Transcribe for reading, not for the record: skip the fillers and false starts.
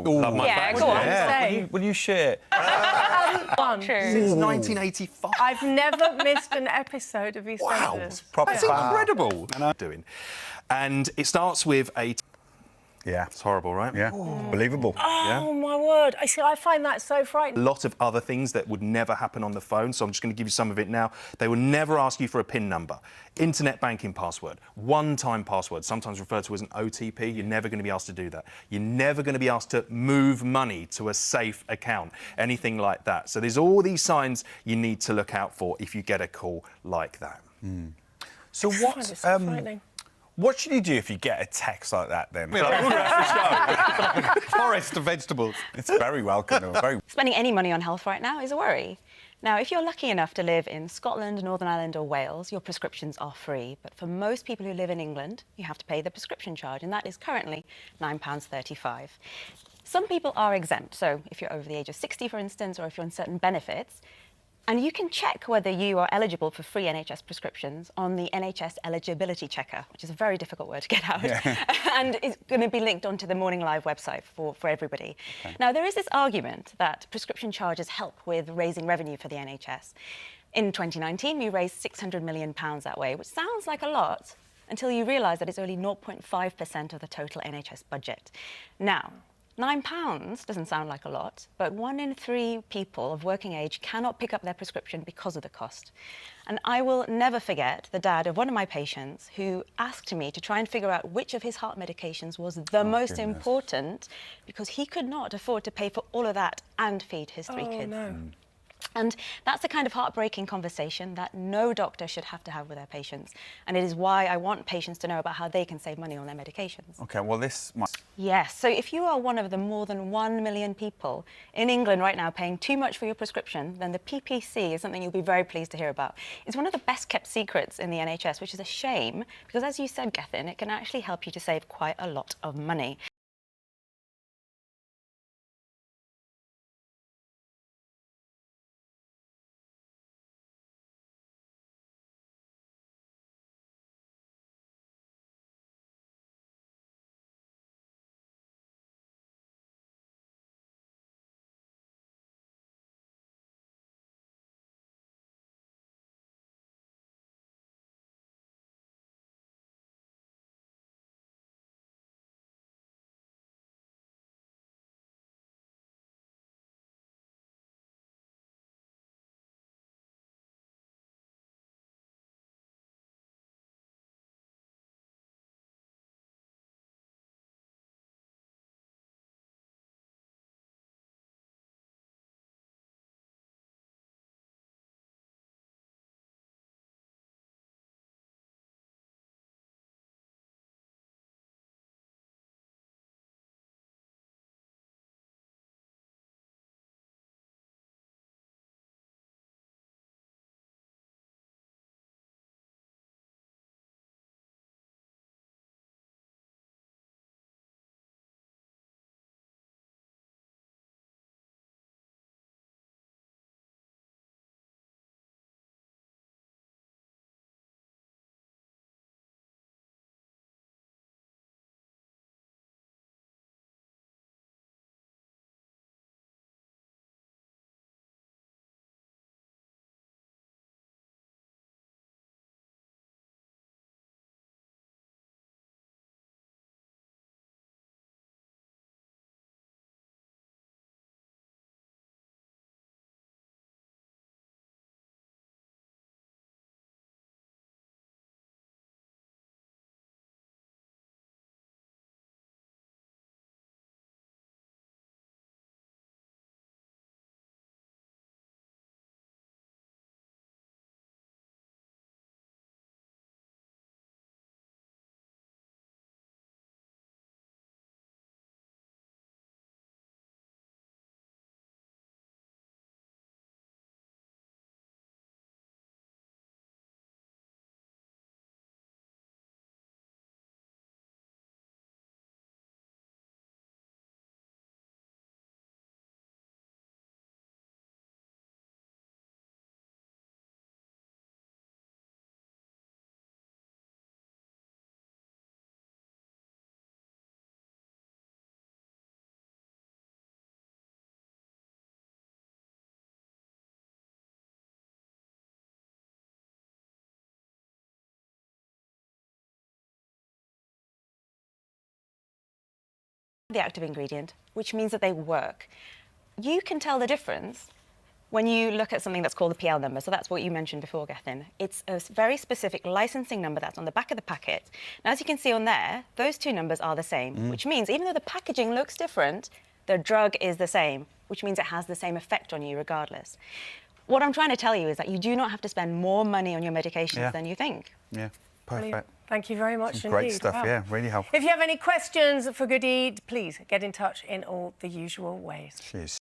Love my Yeah, facts. go on, Yeah. say. Will you share? One. Since 1985. I've never missed an episode of Wow, EastEnders. Proper that's fan. incredible. Doing, and it starts with a. Yeah. It's horrible, right? Yeah. Believable. Oh, my word. I find that so A frightening. lot of other things that would never happen on the phone, so I'm just going to give you some of it now. They will never ask you for a PIN number, internet banking password, one-time password, sometimes referred to as an OTP. You're never going to be asked to do that. You're never going to be asked to move money to a safe account, anything like that. So there's all these signs you need to look out for if you get a call like that. So I find it so frightening. what should you do if you get a text like that then? Forest of vegetables. It's very welcome. Though. Very. Spending any money on health right now is a worry. Now, if you're lucky enough to live in Scotland, Northern Ireland or Wales, your prescriptions are free. But for most people who live in England, you have to pay the prescription charge, and that is currently £9.35. Some people are exempt, so if you're over the age of 60, for instance, or if you're on certain benefits, and you can check whether you are eligible for free NHS prescriptions on the NHS eligibility checker, which is a very difficult word to get out. And it's going to be linked onto the Morning Live website for everybody. Okay. Now, there is this argument that prescription charges help with raising revenue for the NHS. In 2019, we raised £600 million that way, which sounds like a lot until you realise that it's only 0.5% of the total NHS budget. Now, £9 doesn't sound like a lot, but 1 in 3 people of working age cannot pick up their prescription because of the cost. And I will never forget the dad of one of my patients who asked me to try and figure out which of his heart medications was the most important because he could not afford to pay for all of that and feed his 3 kids. No. And that's the kind of heartbreaking conversation that no doctor should have to have with their patients. And it is why I want patients to know about how they can save money on their medications. Okay, well, this might... Yes, so if you are one of the more than 1 million people in England right now paying too much for your prescription, then the PPC is something you'll be very pleased to hear about. It's one of the best kept secrets in the NHS, which is a shame, because as you said, Gethin, it can actually help you to save quite a lot of money. the active ingredient, which means that they work. You can tell the difference when you look at something that's called the PL number. So that's what you mentioned before, Gethin. It's a very specific licensing number that's on the back of the packet. Now, as you can see on there, those two numbers are the same, which means even though the packaging looks different, the drug is the same, which means it has the same effect on you regardless. What I'm trying to tell you is that you do not have to spend more money on your medications than you think. Yeah, Brilliant. perfect. Thank you very much Some indeed. great stuff, Wow. yeah, really helpful. If you have any questions for Good Eat, please get in touch in all the usual ways. Cheers.